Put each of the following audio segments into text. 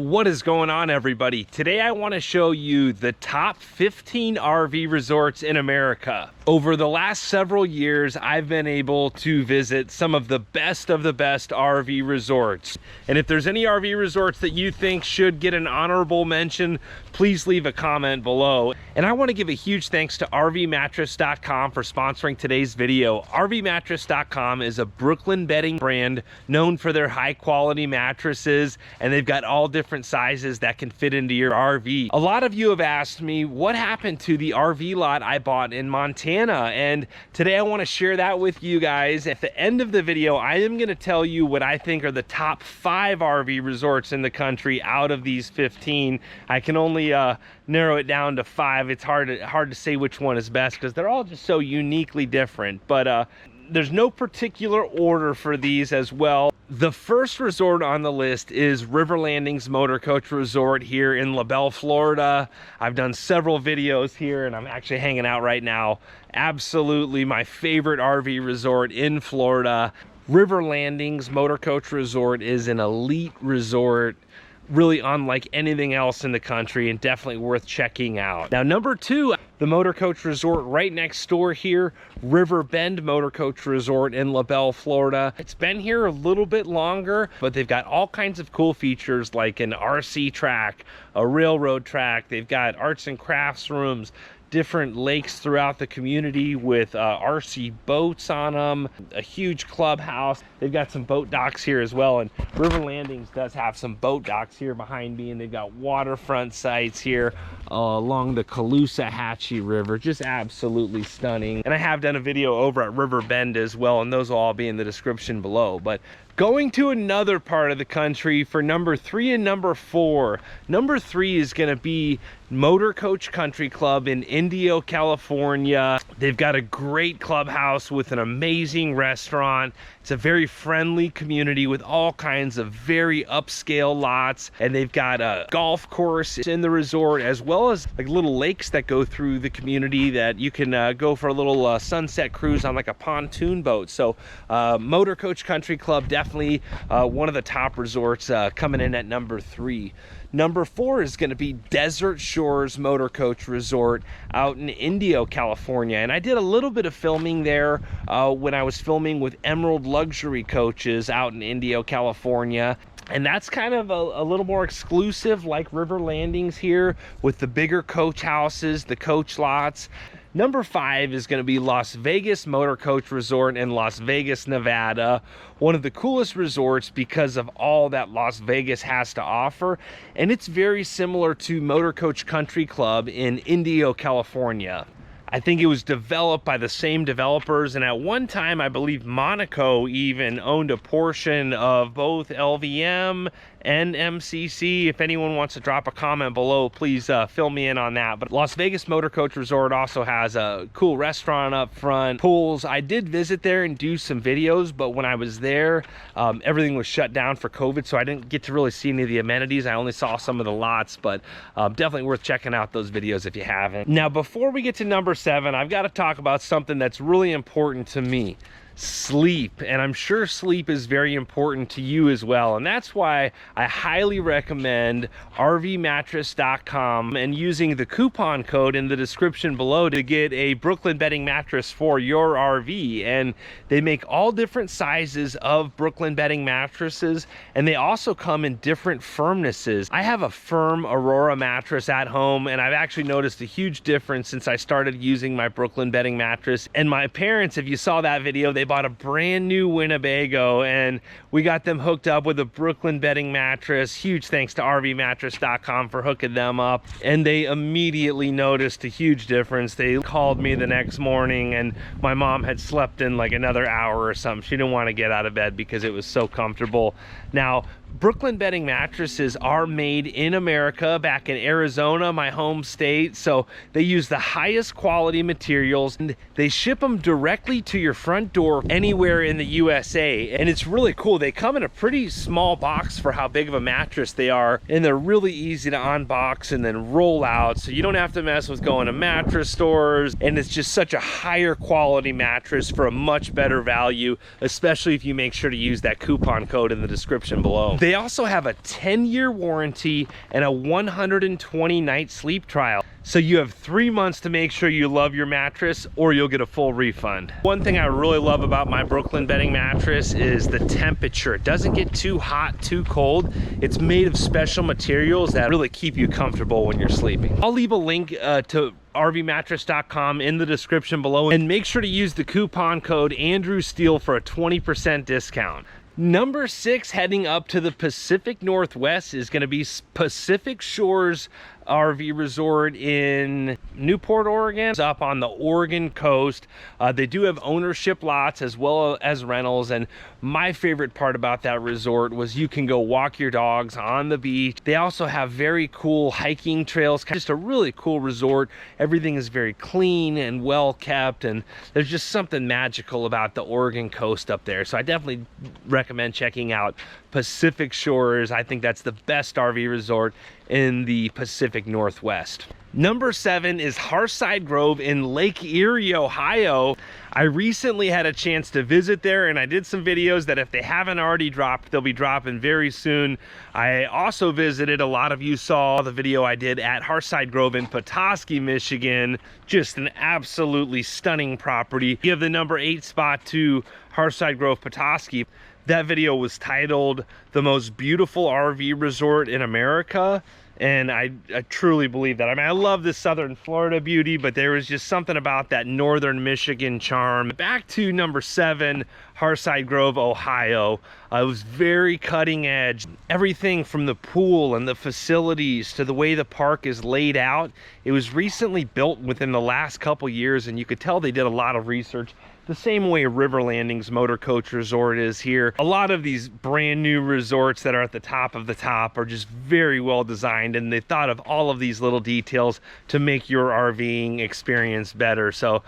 What is going on, everybody? Today I want to show you the top 15 RV resorts in America. Over the last several years, I've been able to visit some of the best RV resorts. And if there's any RV resorts that you think should get an honorable mention, please leave a comment below. And I want to give a huge thanks to RVmattress.com for sponsoring today's video. RVmattress.com is a Brooklyn bedding brand known for their high quality mattresses, and they've got all different sizes that can fit into your RV. A lot of you have asked me what happened to the RV lot I bought in Montana, and today I want to share that with you guys. At the end of the video, I am going to tell you what I think are the top 5 RV resorts in the country out of these 15. I can only narrow it down to 5. It's hard to say which one is best because they're all just so uniquely different, but there's no particular order for these as well. The first resort on the list is River Landings Motor Coach Resort here in LaBelle, Florida. I've done several videos here and I'm actually hanging out right now. Absolutely my favorite RV resort in Florida. River Landings Motor Coach Resort is an elite resort, really unlike anything else in the country, and definitely worth checking out. Now, number 2, the Motor Coach Resort right next door here, River Bend Motor Coach Resort in LaBelle, Florida. It's been here a little bit longer, but they've got all kinds of cool features like an RC track, a railroad track. They've got arts and crafts rooms, different lakes throughout the community with RC boats on them, a huge clubhouse. They've got some boat docks here as well, and River Landings does have some boat docks here behind me, and they've got waterfront sites here along the Caloosahatchee River. Just absolutely stunning. And I have done a video over at River Bend as well, and those will all be in the description below. But going to another part of the country for number 3 and number 4. Number 3 is going to be Motor Coach Country Club in Indio, California. They've got a great clubhouse with an amazing restaurant. It's a very friendly community with all kinds of very upscale lots, and they've got a golf course in the resort as well as like little lakes that go through the community that you can go for a little sunset cruise on like a pontoon boat. So Motor Coach Country Club, definitely one of the top resorts, coming in at number 3. Number 4 is going to be Desert Shores Motor Coach Resort out in Indio, California. And I did a little bit of filming there when I was filming with Emerald Luxury Coaches out in Indio, California. And that's kind of a little more exclusive, like River Landings here, with the bigger coach houses, the coach lots. Number 5 is going to be Las Vegas Motor Coach Resort in Las Vegas, Nevada. One of the coolest resorts because of all that Las Vegas has to offer. And it's very similar to Motor Coach Country Club in Indio, California. I think it was developed by the same developers, and at one time I believe Monaco even owned a portion of both LVM and MCC. If anyone wants to drop a comment below, please fill me in on that. But Las Vegas Motor Coach Resort also has a cool restaurant up front, pools. I did visit there and do some videos, but when I was there, everything was shut down for COVID, so I didn't get to really see any of the amenities. I only saw some of the lots, but definitely worth checking out those videos if you haven't. Now, before we get to number 7, I've got to talk about something that's really important to me. Sleep. And I'm sure sleep is very important to you as well, and that's why I highly recommend RVmattress.com and using the coupon code in the description below to get a Brooklyn bedding mattress for your RV. And they make all different sizes of Brooklyn bedding mattresses, and they also come in different firmnesses. I have a firm Aurora mattress at home, and I've actually noticed a huge difference since I started using my Brooklyn bedding mattress. And my parents, if you saw that video, they bought a brand new Winnebago, and we got them hooked up with a Brooklyn bedding mattress. Huge thanks to RVmattress.com for hooking them up, and they immediately noticed a huge difference. They called me the next morning, and my mom had slept in like another hour or something. She didn't want to get out of bed because it was so comfortable. Now, Brooklyn bedding mattresses are made in America, back in Arizona, my home state. So they use the highest quality materials, and they ship them directly to your front door anywhere in the USA. And it's really cool. They come in a pretty small box for how big of a mattress they are, and they're really easy to unbox and then roll out, so you don't have to mess with going to mattress stores. And it's just such a higher quality mattress for a much better value, especially if you make sure to use that coupon code in the description below. They They also have a 10-year warranty and a 120-night sleep trial. So you have 3 months to make sure you love your mattress, or you'll get a full refund. One thing I really love about my Brooklyn bedding mattress is the temperature. It doesn't get too hot, too cold. It's made of special materials that really keep you comfortable when you're sleeping. I'll leave a link to rvmattress.com in the description below, and make sure to use the coupon code AndrewSteele for a 20% discount. Number 6, heading up to the Pacific Northwest, is going to be Pacific Shores RV Resort in Newport, Oregon. It's up on the Oregon coast. They do have ownership lots as well as rentals, and my favorite part about that resort was you can go walk your dogs on the beach. They also have very cool hiking trails. Just a really cool resort. Everything is very clean and well kept, and there's just something magical about the Oregon coast up there. So I definitely recommend checking out Pacific Shores. I think that's the best RV resort in the Pacific Northwest. Number 7 is Heartside Grove in Lake Erie, Ohio. I recently had a chance to visit there, and I did some videos that if they haven't already dropped, they'll be dropping very soon. I also visited, a lot of you saw the video I did at Harshside Grove in Petoskey, Michigan. Just an absolutely stunning property. Give the number 8 spot to Harshside Grove, Petoskey. That video was titled "The Most Beautiful RV Resort in America," and I truly believe that. I mean, I love the southern Florida beauty, but there was just something about that northern Michigan charm. Back to number 7, Heartside Grove, Ohio. It was very cutting edge. Everything from the pool and the facilities to the way the park is laid out. It was recently built within the last couple years, and you could tell they did a lot of research. The same way River Landing's Motor Coach Resort is here. A lot of these brand new resorts that are at the top of the top are just very well designed, and they thought of all of these little details to make your RVing experience better. So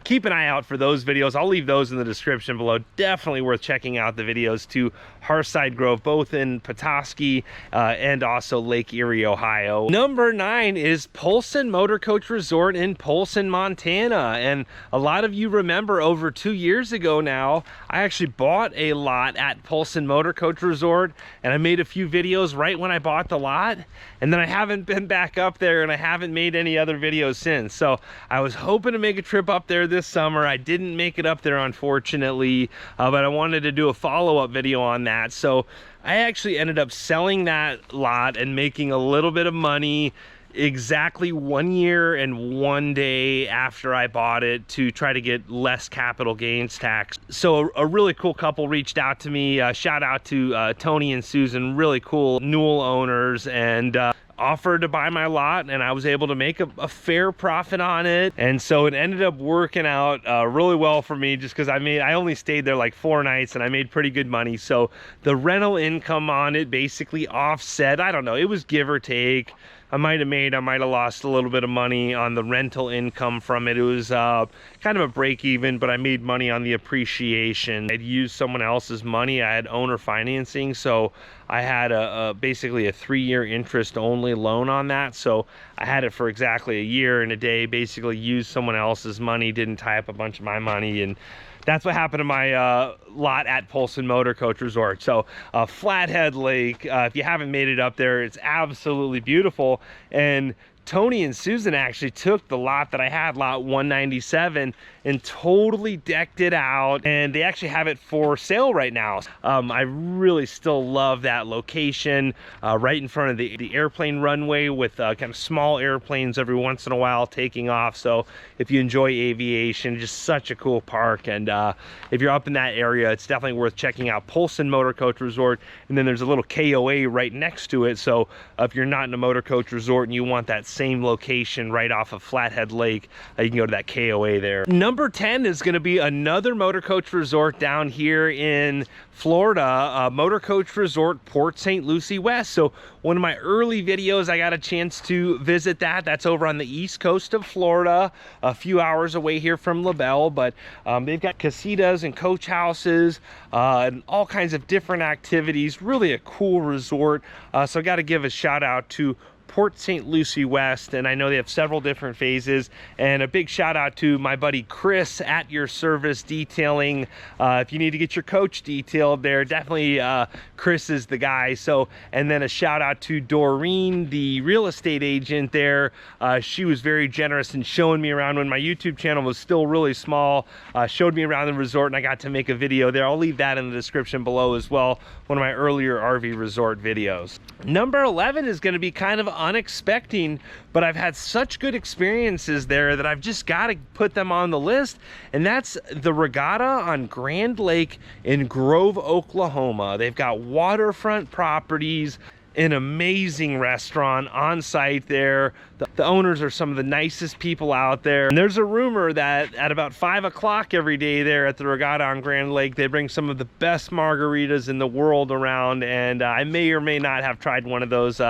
keep an eye out for those videos. I'll leave those in the description below. Definitely worth checking out the videos to Heartside Grove, both in Petoskey and also Lake Erie, Ohio. Number 9 is Polson Motor Coach Resort in Polson, Montana. And a lot of you remember over 2 years ago now, I actually bought a lot at Polson Motor Coach Resort, and I made a few videos right when I bought the lot, and then I haven't been back up there, and I haven't made any other videos since. So I was hoping to make a trip up there this summer. I didn't make it up there, unfortunately, but I wanted to do a follow-up video on that. So I actually ended up selling that lot and making a little bit of money exactly 1 year and 1 day after I bought it, to try to get less capital gains tax. So a really cool couple reached out to me. Shout out to Tony and Susan, really cool Newell owners, and offered to buy my lot, and I was able to make a fair profit on it. And so it ended up working out really well for me, just because I only stayed there like 4 nights and I made pretty good money. So the rental income on it basically offset, I don't know, it was give or take. I might have lost a little bit of money on the rental income from it. It was kind of a break even, but I made money on the appreciation. I'd used someone else's money. I had owner financing, so I had basically a 3-year interest only loan on that. So I had it for exactly a year and a day, basically used someone else's money, didn't tie up a bunch of my money, and that's what happened to my lot at Polson Motor Coach Resort. So Flathead Lake, if you haven't made it up there, it's absolutely beautiful. And Tony and Susan actually took the lot that I had, lot 197, and totally decked it out, and they actually have it for sale right now. I really still love that location, right in front of the airplane runway, with kind of small airplanes every once in a while taking off. So if you enjoy aviation, just such a cool park. And if you're up in that area, it's definitely worth checking out Polson Motor Coach Resort. And then there's a little KOA right next to it, so if you're not in a motor coach resort and you want that same location right off of Flathead Lake, you can go to that KOA there. Number 10 is going to be another motor coach resort down here in Florida, Motor Coach Resort Port St. Lucie West. So one of my early videos, I got a chance to visit that. That's over on the east coast of Florida, a few hours away here from LaBelle, but they've got casitas and coach houses and all kinds of different activities. Really a cool resort. So I got to give a shout out to Port St. Lucie West, and I know they have several different phases. And a big shout out to my buddy Chris at Your Service Detailing. If you need to get your coach detailed there, definitely Chris is the guy. So, and then a shout out to Doreen, the real estate agent there. She was very generous in showing me around when my YouTube channel was still really small. Showed me around the resort, and I got to make a video there. I'll leave that in the description below as well, one of my earlier RV resort videos. Number 11 is going to be kind of unexpected, but I've had such good experiences there that I've just got to put them on the list, and that's the Regatta on Grand Lake in Grove, Oklahoma. They've got waterfront properties, an amazing restaurant on site there. The owners are some of the nicest people out there. And there's a rumor that at about 5 o'clock every day there at the Regatta on Grand Lake, they bring some of the best margaritas in the world around. And I may or may not have tried one of those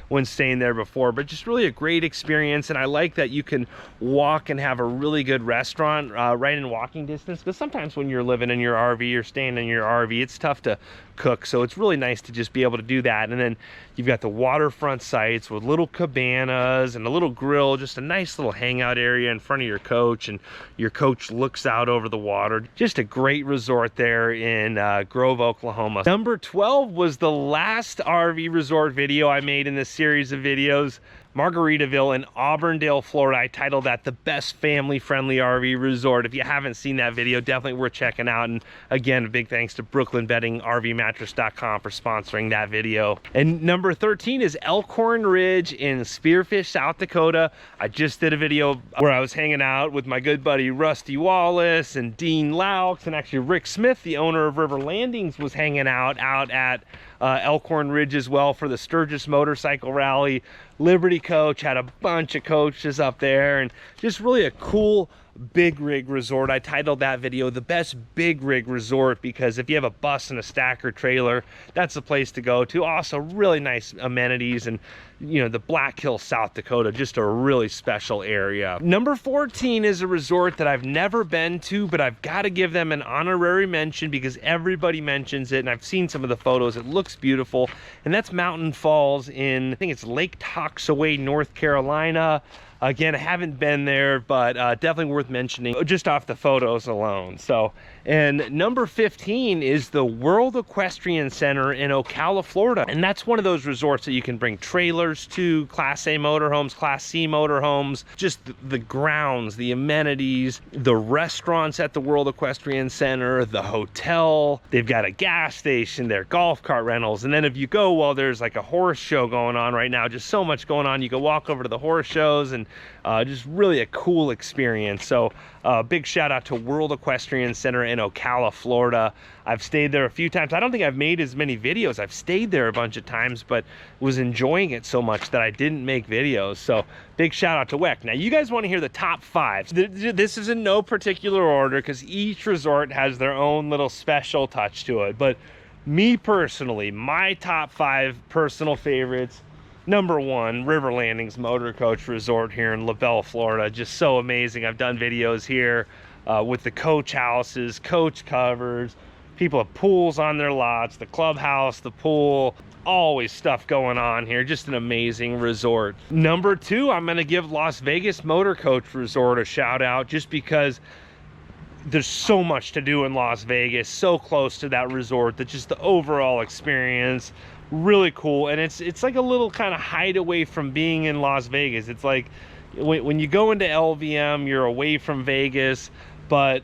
when staying there before, but just really a great experience. And I like that you can walk and have a really good restaurant right in walking distance, because sometimes when you're living in your RV or staying in your RV, it's tough to cook. So it's really nice to just be able to do that. And then you've got the waterfront sites with little cabanas and a little grill, just a nice little hangout area in front of your coach, and your coach looks out over the water. Just a great resort there in Grove, Oklahoma. Number 12 was the last RV resort video I made in this series of videos. Margaritaville in Auburndale, Florida. I titled that the best family-friendly RV resort. If you haven't seen that video, definitely worth checking out. And again, a big thanks to Brooklyn Bedding RVmattress.com for sponsoring that video. And number 13 is Elkhorn Ridge in Spearfish, South Dakota. I just did a video where I was hanging out with my good buddy Rusty Wallace and Dean Laux, and actually Rick Smith, the owner of River Landings, was hanging out at Elkhorn Ridge as well for the Sturgis Motorcycle Rally. Liberty Coach had a bunch of coaches up there, and just really a cool big rig resort. I titled that video the best big rig resort, because if you have a bus and a stacker trailer, that's the place to go to. Also really nice amenities, and you know, the Black Hills, South Dakota, just a really special area. Number 14 is a resort that I've never been to, but I've got to give them an honorary mention because everybody mentions it, and I've seen some of the photos. It looks beautiful, and that's Mountain Falls in, I think it's Lake Toxaway, North Carolina. Again, I haven't been there, but definitely worth mentioning just off the photos alone. So, and number 15 is the World Equestrian Center in Ocala, Florida. And that's one of those resorts that you can bring trailers to, Class A motorhomes, Class C motorhomes, just the grounds, the amenities, the restaurants at the World Equestrian Center, the hotel. They've got a gas station there, golf cart rentals. And then if you go, well, there's like a horse show going on right now, just so much going on. You can walk over to the horse shows, and just really a cool experience. So big shout out to World Equestrian Center in Ocala, Florida. I've stayed there a few times. I don't think I've made as many videos. I've stayed there a bunch of times, but was enjoying it so much that I didn't make videos. So big shout out to WEC. Now you guys want to hear the top 5. This is in no particular order because each resort has their own little special touch to it. But me personally, my top 5 personal favorites. Number 1, River Landings Motor Coach Resort here in LaBelle, Florida. Just so amazing. I've done videos here with the coach houses, coach covers. People have pools on their lots, the clubhouse, the pool. Always stuff going on here. Just an amazing resort. Number 2, I'm going to give Las Vegas Motor Coach Resort a shout out just because there's so much to do in Las Vegas, so close to that resort, that just the overall experience really cool. And it's like a little kind of hideaway from being in Las Vegas. It's like when you go into LVM, you're away from Vegas, but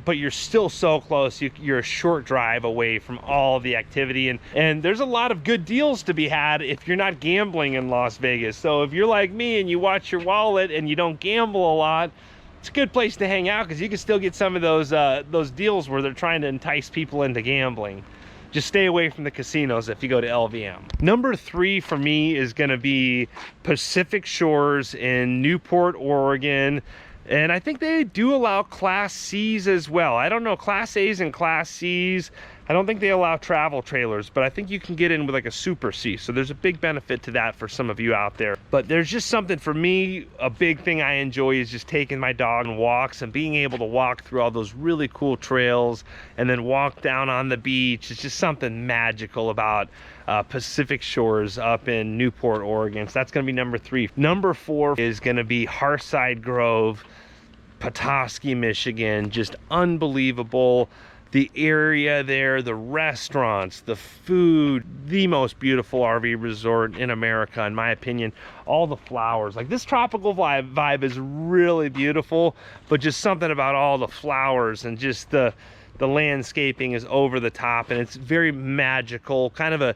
you're still so close. You're a short drive away from all the activity, and there's a lot of good deals to be had if you're not gambling in Las Vegas. So if you're like me and you watch your wallet and you don't gamble a lot, it's a good place to hang out because you can still get some of those deals where they're trying to entice people into gambling. Just stay away from the casinos if you go to LVM. Number 3 for me is going to be Pacific Shores in Newport, Oregon. And I think they do allow Class C's as well. I don't know, Class A's and Class C's. I don't think they allow travel trailers, but I think you can get in with like a Super C. So there's a big benefit to that for some of you out there. But there's just something for me, a big thing I enjoy is just taking my dog on walks and being able to walk through all those really cool trails and then walk down on the beach. It's just something magical about Pacific Shores up in Newport, Oregon. So that's gonna be number 3. Number 4 is gonna be Harshside Grove, Petoskey, Michigan. Just unbelievable. The area there, the restaurants, the food, the most beautiful RV resort in America, in my opinion. All the flowers, like this tropical vibe is really beautiful, but just something about all the flowers and just the landscaping is over the top, and it's very magical, kind of a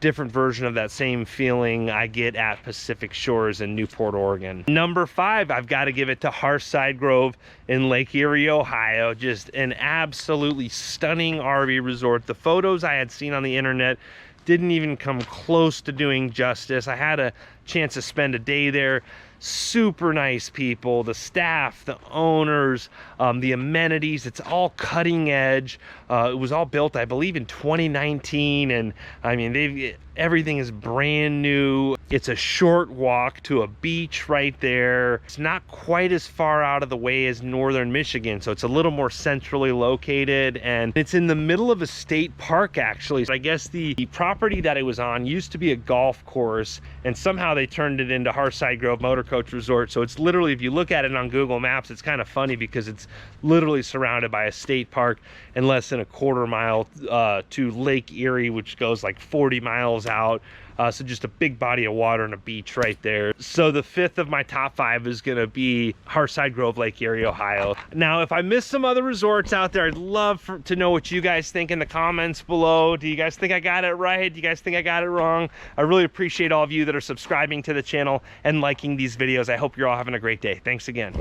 different version of that same feeling I get at Pacific Shores in Newport, Oregon. Number 5, I've got to give it to Harshside Grove in Lake Erie, Ohio. Just an absolutely stunning RV resort. The photos I had seen on the internet didn't even come close to doing justice. I had a chance to spend a day there. Super nice people, the staff, the owners, the amenities. It's all cutting edge. It was all built, I believe, in 2019, and I mean, everything is brand new. It's a short walk to a beach right there. It's not quite as far out of the way as northern Michigan, so it's a little more centrally located, and it's in the middle of a state park, actually. So I guess the property that it was on used to be a golf course, and somehow they turned it into Harshside Grove Motor Coach Resort. So it's literally, if you look at it on Google Maps, it's kind of funny because it's literally surrounded by a state park and less than a quarter mile to Lake Erie, which goes like 40 miles out. So just a big body of water and a beach right there. So the 5th of my top 5 is gonna be Harshside Grove, Lake Erie, Ohio. Now, if I missed some other resorts out there, I'd love to know what you guys think in the comments below. Do you guys think I got it right? Do you guys think I got it wrong? I really appreciate all of you that are subscribing to the channel and liking these videos. I hope you're all having a great day. Thanks again.